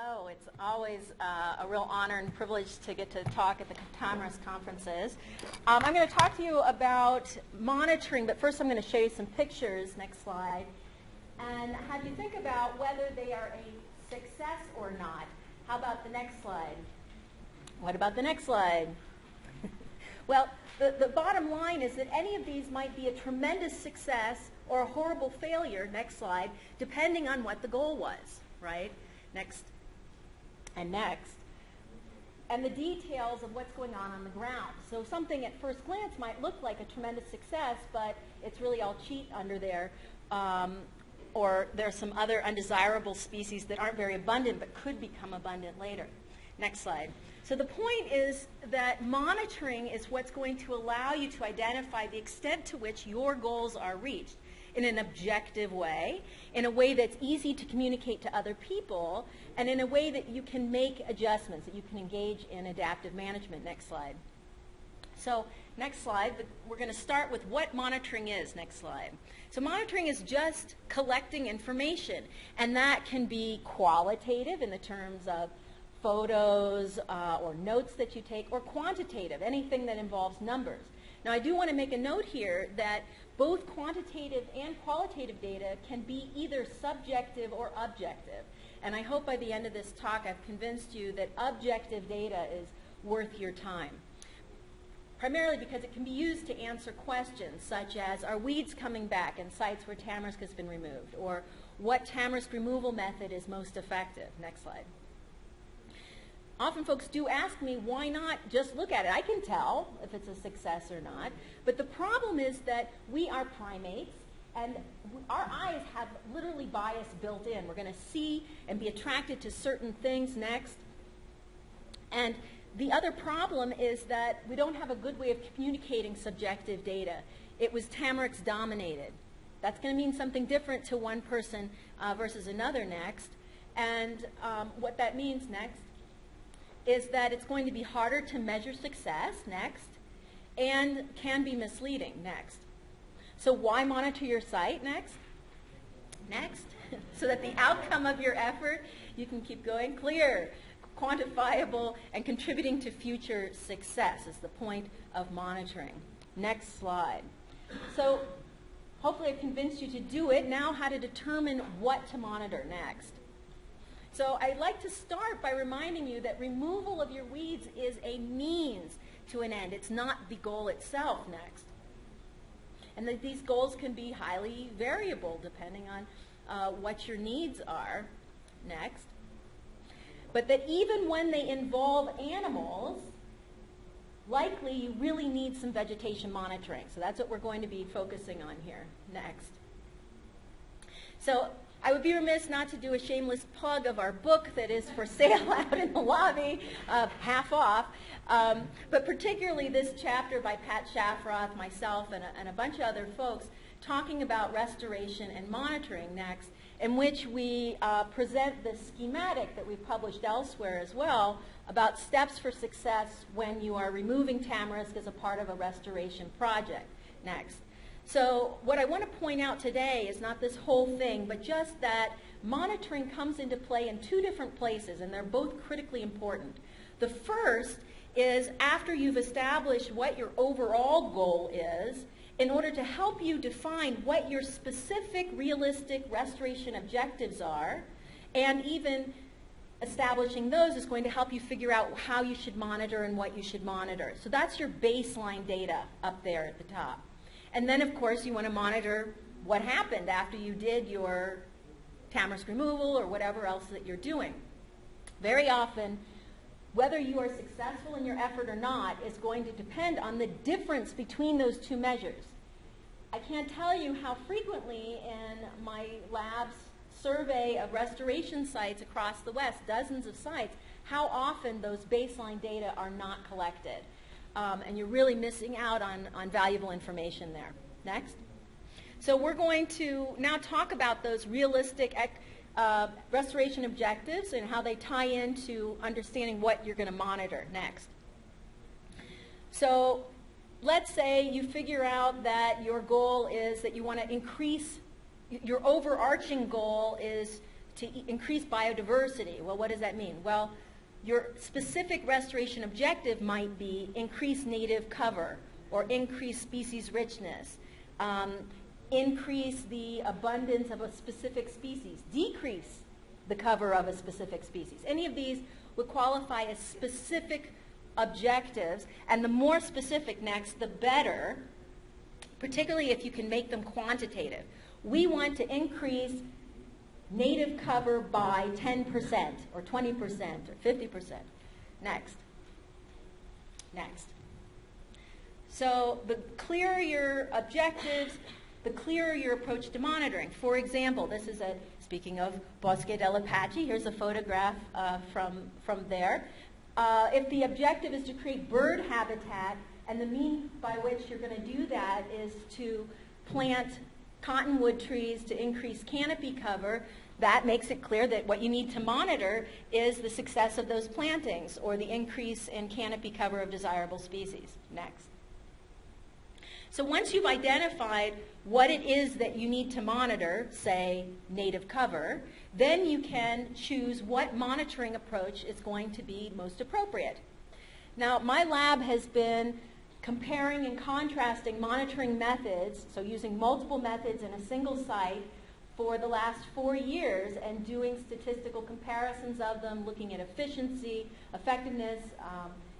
Hello, it's always a real honor and privilege to get to talk at the Tamarisk conferences. I'm going to talk to you about monitoring, but first I'm going to show you some pictures, next slide, and have you think about whether they are a success or not. How about the next slide? What about the next slide? Well, the bottom line is that any of these might be a tremendous success or a horrible failure, next slide, depending on what the goal was, right? Next and next. And the details of what's going on the ground. So something at first glance might look like a tremendous success, but it's really all cheat under there. Or there's some other undesirable species that aren't very abundant but could become abundant later. Next slide. So the point is that monitoring is what's going to allow you to identify the extent to which your goals are reached in an objective way, in a way that's easy to communicate to other people, and in a way that you can make adjustments, that you can engage in adaptive management. Next slide. So next slide, we're going to start with what monitoring is. Next slide. So monitoring is just collecting information, and that can be qualitative in the terms of photos or notes that you take, or quantitative, anything that involves numbers. Now, I do want to make a note here that both quantitative and qualitative data can be either subjective or objective. And I hope by the end of this talk I've convinced you that objective data is worth your time. Primarily because it can be used to answer questions such as, are weeds coming back in sites where tamarisk has been removed? Or what tamarisk removal method is most effective? Next slide. Often folks do ask me, why not just look at it? I can tell if it's a success or not. But the problem is that we are primates, and our eyes have literally bias built in. We're going to see and be attracted to certain things next. And the other problem is that we don't have a good way of communicating subjective data. It was tamarisk dominated. That's going to mean something different to one person versus another next. And what that means next is that it's going to be harder to measure success, next, and can be misleading, next. So why monitor your site, next? Next, so that the outcome of your effort, you can keep going, clear, quantifiable, and contributing to future success is the point of monitoring. Next slide. So hopefully I've convinced you to do it. Now how to determine what to monitor next. So I'd like to start by reminding you that removal of your weeds is a means to an end. It's not the goal itself, next. And that these goals can be highly variable depending on what your needs are, next. But that even when they involve animals, likely you really need some vegetation monitoring. So that's what we're going to be focusing on here, next. So I would be remiss not to do a shameless plug of our book that is for sale out in the lobby, half off, but particularly this chapter by Pat Shafroth, myself, and a bunch of other folks talking about restoration and monitoring next, in which we present the schematic that we've published elsewhere as well about steps for success when you are removing tamarisk as a part of a restoration project next. So what I want to point out today is not this whole thing, but just that monitoring comes into play in two different places, and they're both critically important. The first is after you've established what your overall goal is, in order to help you define what your specific, realistic restoration objectives are, and even establishing those is going to help you figure out how you should monitor and what you should monitor. So that's your baseline data up there at the top. And then, of course, you want to monitor what happened after you did your tamarisk removal or whatever else that you're doing. Very often, whether you are successful in your effort or not is going to depend on the difference between those two measures. I can't tell you how frequently in my lab's survey of restoration sites across the West, dozens of sites, how often those baseline data are not collected. And you're really missing out on valuable information there. Next. So we're going to now talk about those realistic restoration objectives and how they tie into understanding what you're going to monitor next. So let's say you figure out that your goal is that you want to increase, your overarching goal is to increase biodiversity. Well, what does that mean? Well, your specific restoration objective might be increase native cover or increase species richness, increase the abundance of a specific species, decrease the cover of a specific species. Any of these would qualify as specific objectives, and the more specific next, the better, particularly if you can make them quantitative. We want to increase native cover by 10% or 20% or 50%. Next. Next. So the clearer your objectives, the clearer your approach to monitoring. For example, this is speaking of Bosque del Apache, here's a photograph from there. If the objective is to create bird habitat, and the mean by which you're going to do that is to plant cottonwood trees to increase canopy cover, that makes it clear that what you need to monitor is the success of those plantings or the increase in canopy cover of desirable species. Next. So once you've identified what it is that you need to monitor, say native cover, then you can choose what monitoring approach is going to be most appropriate. Now, my lab has been comparing and contrasting monitoring methods, so using multiple methods in a single site for the last 4 years and doing statistical comparisons of them, looking at efficiency, effectiveness,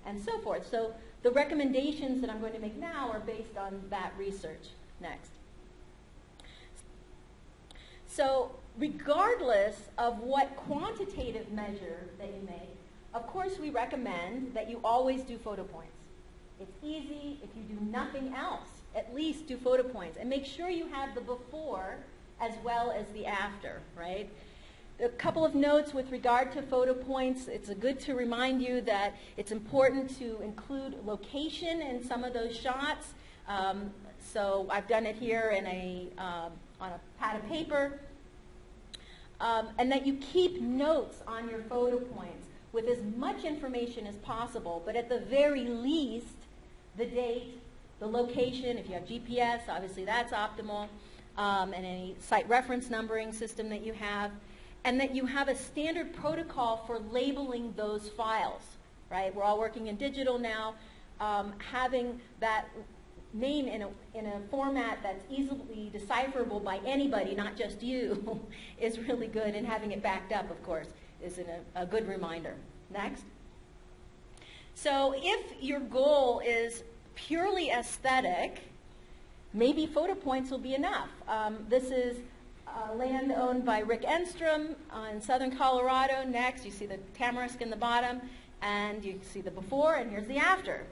and so forth. So the recommendations that I'm going to make now are based on that research. Next. So regardless of what quantitative measure that you make, of course we recommend that you always do photo points. It's easy. If you do nothing else, at least do photo points. And make sure you have the before as well as the after, right? A couple of notes with regard to photo points. It's good to remind you that it's important to include location in some of those shots. So I've done it here in on a pad of paper. And that you keep notes on your photo points with as much information as possible, but at the very least, the date, the location, if you have GPS, obviously that's optimal, and any site reference numbering system that you have, and that you have a standard protocol for labeling those files, right? We're all working in digital now. Having that name in a format that's easily decipherable by anybody, not just you, is really good, and having it backed up, of course, is a good reminder. Next. So if your goal is purely aesthetic, maybe photo points will be enough. This is land owned by Rick Enstrom in southern Colorado. Next, you see the Tamarisk in the bottom, and you see the before, and here's the after.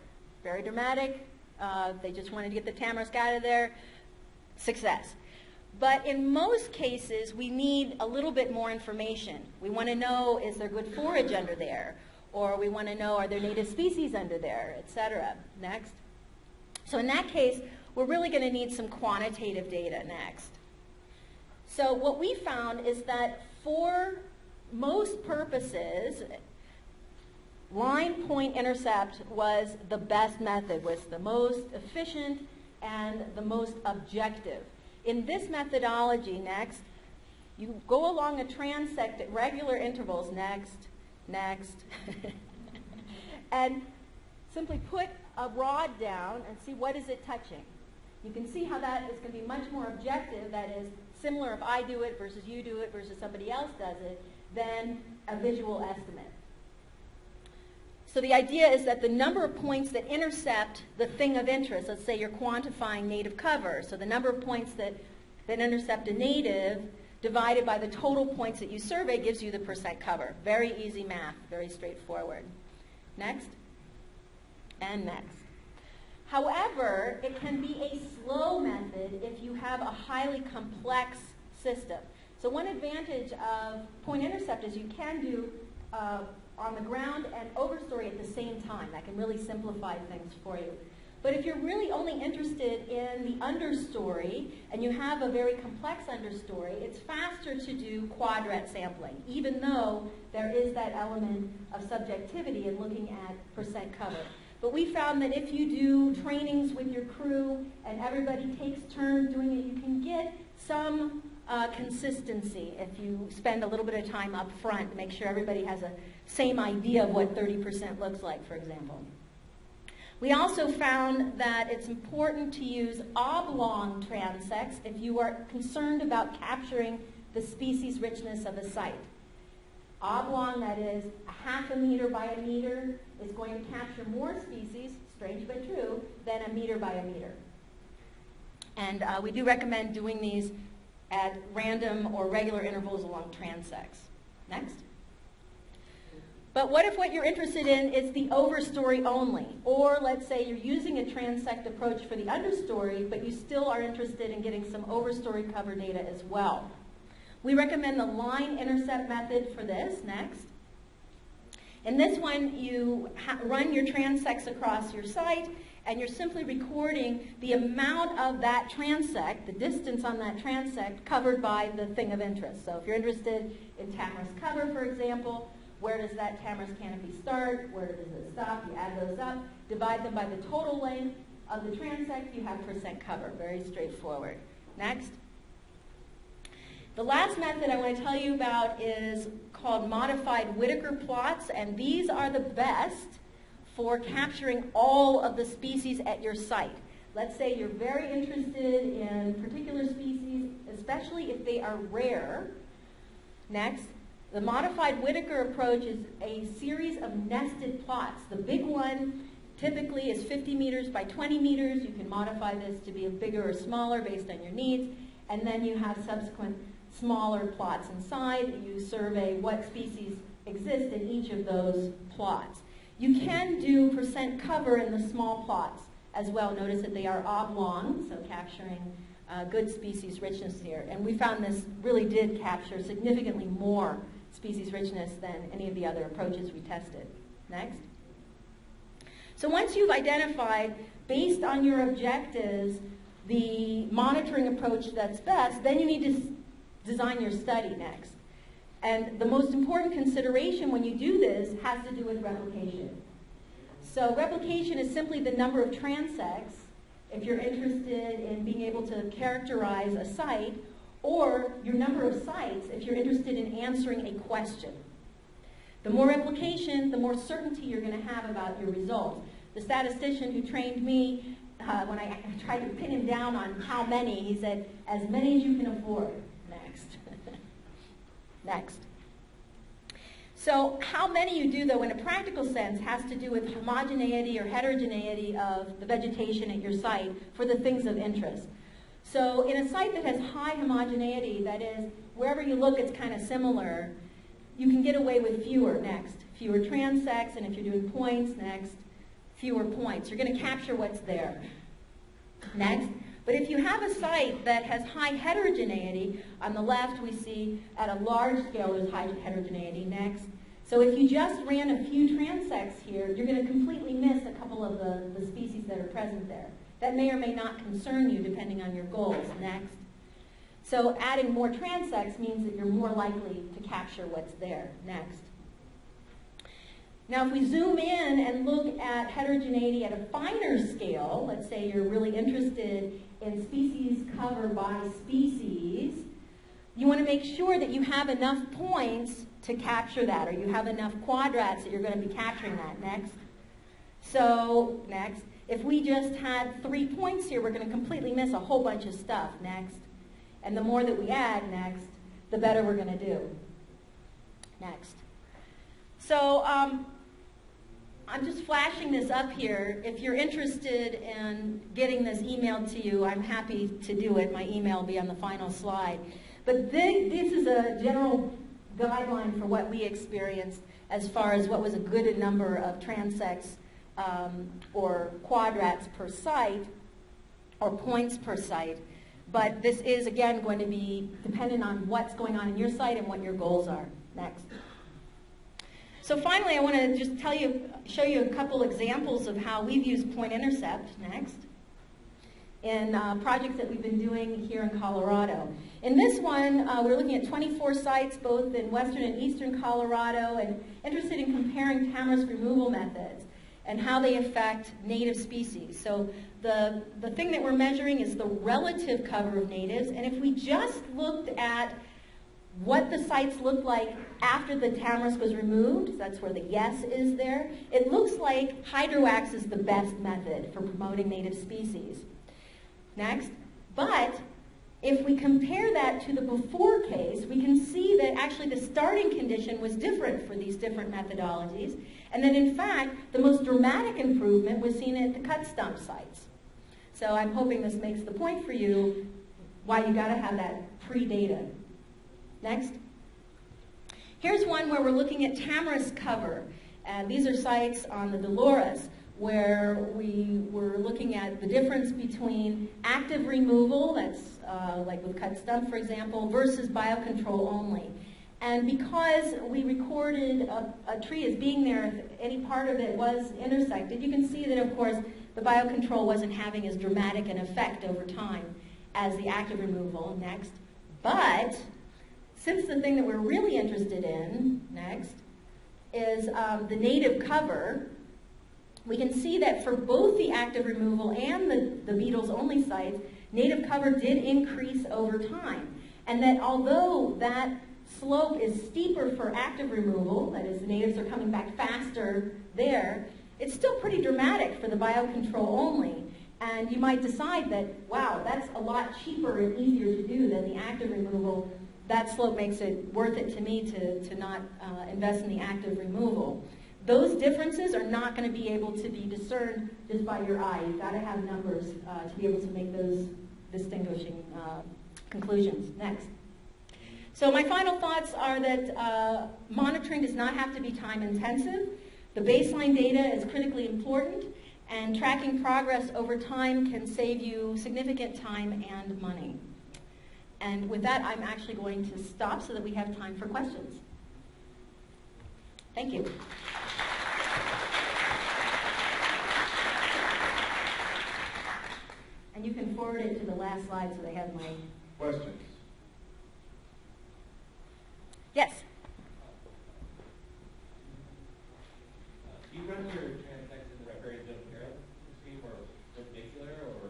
Very dramatic. They just wanted to get the Tamarisk out of there. Success. But in most cases, we need a little bit more information. We want to know, is there good forage under there? Or we want to know, are there native species under there, etc. Next. So in that case, we're really going to need some quantitative data next. So what we found is that for most purposes, line point intercept was the best method, was the most efficient and the most objective. In this methodology, next, you go along a transect at regular intervals, next, and simply put a rod down and see what is it touching. You can see how that is going to be much more objective, that is similar if I do it versus you do it versus somebody else does it, than a visual estimate. So the idea is that the number of points that intercept the thing of interest, let's say you're quantifying native cover, so the number of points that intercept a native divided by the total points that you survey gives you the percent cover. Very easy math, very straightforward. Next, and next. However, it can be a slow method if you have a highly complex system. So one advantage of point intercept is you can do on the ground and overstory at the same time. That can really simplify things for you. But if you're really only interested in the understory and you have a very complex understory, it's faster to do quadrat sampling, even though there is that element of subjectivity in looking at percent cover. But we found that if you do trainings with your crew and everybody takes turns doing it, you can get some consistency if you spend a little bit of time up front to make sure everybody has a same idea of what 30% looks like, for example. We also found that it's important to use oblong transects if you are concerned about capturing the species richness of a site. Oblong, that is a half a meter by a meter, is going to capture more species, strange but true, than a meter by a meter. And we do recommend doing these at random or regular intervals along transects. Next. But what if what you're interested in is the overstory only? Or let's say you're using a transect approach for the understory, but you still are interested in getting some overstory cover data as well. We recommend the line intercept method for this. Next. In this one, you run your transects across your site, and you're simply recording the amount of that transect, the distance on that transect, covered by the thing of interest. So if you're interested in Tamarisk cover, for example, where does that Tamarisk canopy start? Where does it stop? You add those up, divide them by the total length of the transect, you have percent cover. Very straightforward. Next. The last method I want to tell you about is called modified Whittaker plots, and these are the best for capturing all of the species at your site. Let's say you're very interested in particular species, especially if they are rare. Next, the modified Whittaker approach is a series of nested plots. The big one typically is 50 meters by 20 meters. You can modify this to be a bigger or smaller based on your needs, and then you have subsequent smaller plots inside. You survey what species exist in each of those plots. You can do percent cover in the small plots as well. Notice that they are oblong, so capturing good species richness here. And we found this really did capture significantly more species richness than any of the other approaches we tested. Next. So once you've identified, based on your objectives, the monitoring approach that's best, then you need to design your study next. And the most important consideration when you do this has to do with replication. So replication is simply the number of transects if you're interested in being able to characterize a site, or your number of sites if you're interested in answering a question. The more replication, the more certainty you're going to have about your results. The statistician who trained me, when I tried to pin him down on how many, he said, as many as you can afford. Next. Next. So how many you do, though, in a practical sense, has to do with homogeneity or heterogeneity of the vegetation at your site for the things of interest. So in a site that has high homogeneity, that is, wherever you look it's kind of similar, you can get away with fewer. Next. Fewer transects, and if you're doing points, next, fewer points. You're going to capture what's there. Next. But if you have a site that has high heterogeneity, on the left we see at a large scale there's high heterogeneity. Next. So if you just ran a few transects here, you're going to completely miss a couple of the species that are present there. That may or may not concern you depending on your goals. Next. So adding more transects means that you're more likely to capture what's there. Next. Now if we zoom in and look at heterogeneity at a finer scale, let's say you're really interested in species cover by species, you want to make sure that you have enough points to capture that, or you have enough quadrats that you're going to be capturing that. Next. So, next. If we just had 3 points here, we're going to completely miss a whole bunch of stuff. Next. And the more that we add, next, the better we're going to do. Next. So, I'm just flashing this up here. If you're interested in getting this emailed to you, I'm happy to do it. My email will be on the final slide. But this is a general guideline for what we experienced as far as what was a good number of transects or quadrats per site or points per site. But this is, again, going to be dependent on what's going on in your site and what your goals are. Next. So finally, I want to just show you a couple examples of how we've used point intercept, next, in projects that we've been doing here in Colorado. In this one, we're looking at 24 sites, both in western and eastern Colorado, and interested in comparing tamarisk removal methods. and how they affect native species. So the thing that we're measuring is the relative cover of natives, and if we just looked at what the sites looked like after the tamarisk was removed, that's where the yes is there, it looks like hydroax is the best method for promoting native species. Next, but if we compare that to the before case, we can see that actually the starting condition was different for these different methodologies, and that in fact the most dramatic improvement was seen at the cut stump sites. So I'm hoping this makes the point for you why you got to have that pre-data. Next. Here's one where we're looking at tamarisk cover. These are sites on the Dolores where we were looking at the difference between active removal, that's like with cut stump, for example, versus biocontrol only. And because we recorded a tree as being there, if any part of it was intersected, you can see that, of course, the biocontrol wasn't having as dramatic an effect over time as the active removal. Next. But since the thing that we're really interested in, next, is the native cover, we can see that for both the active removal and the beetles only sites, native cover did increase over time. And that although that slope is steeper for active removal, that is, the natives are coming back faster there, it's still pretty dramatic for the biocontrol only. And you might decide that, wow, that's a lot cheaper and easier to do than the active removal. That slope makes it worth it to me to not invest in the active removal. Those differences are not going to be able to be discerned just by your eye. You've got to have numbers to be able to make those distinguishing conclusions. Next. So my final thoughts are that monitoring does not have to be time intensive. The baseline data is critically important, and tracking progress over time can save you significant time and money. And with that, I'm actually going to stop so that we have time for questions. Thank you. And you can forward it to the last slide so they have my... Questions? Yes? Do you run your transects in the variable stream or perpendicular, or?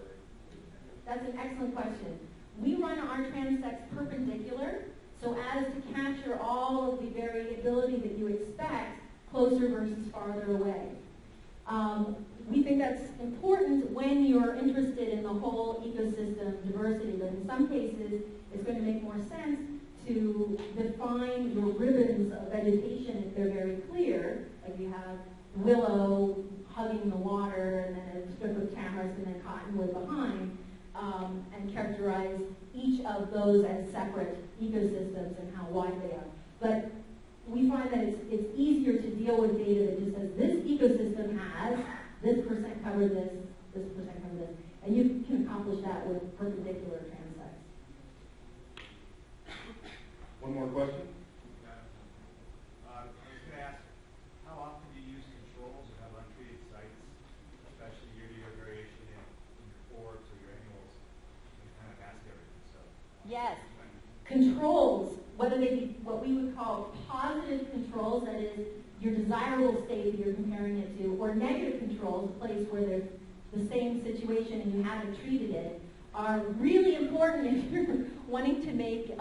That's an excellent question. We run our transects perpendicular so as to capture all of the variability that you expect closer versus farther away. We think that's important when you're interested in the whole ecosystem diversity, but in some cases it's going to make more sense to define your ribbons of vegetation if they're very clear, like you have willow hugging the water and then a strip of tamarisk and then cottonwood behind, and characterize each of those as separate ecosystems and how wide they are. But we find that it's easier to deal with data that just says this ecosystem has this percent cover this percent cover this. And you can accomplish that with perpendicular transects. One more question? I was going to ask, how often do you use controls or have untreated sites, especially year-to-year variation in your forks or your annuals? You kind of ask everything. So yes. Controls, whether they be what we would call positive controls, that is your desirable state that you're comparing it to, or negative controls, a place where there's the same situation and you haven't treated it, are really important if you're wanting to make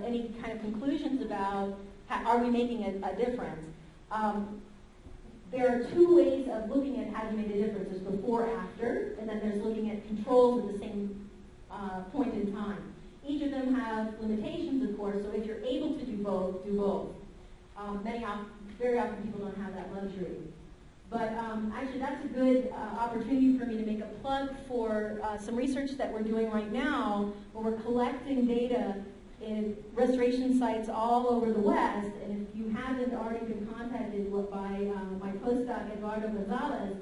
any kind of conclusions about are we making a difference. There are two ways of looking at how you made a difference. There's before, after, and then there's looking at controls at the same point in time. Each of them have limitations, of course, so if you're able to do both, do both. Very often people don't have that luxury. But actually that's a good opportunity for me to make a plug for some research that we're doing right now where we're collecting data in restoration sites all over the West. And if you haven't already been contacted by my postdoc, Eduardo Gonzalez,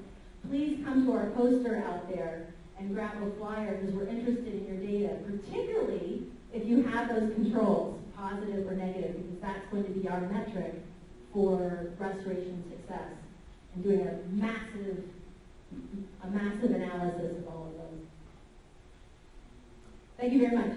please come to our poster out there and grab a flyer because we're interested in your data, particularly if you have those controls, positive or negative, because that's going to be our metric for restoration success, and doing a massive analysis of all of those. Thank you very much.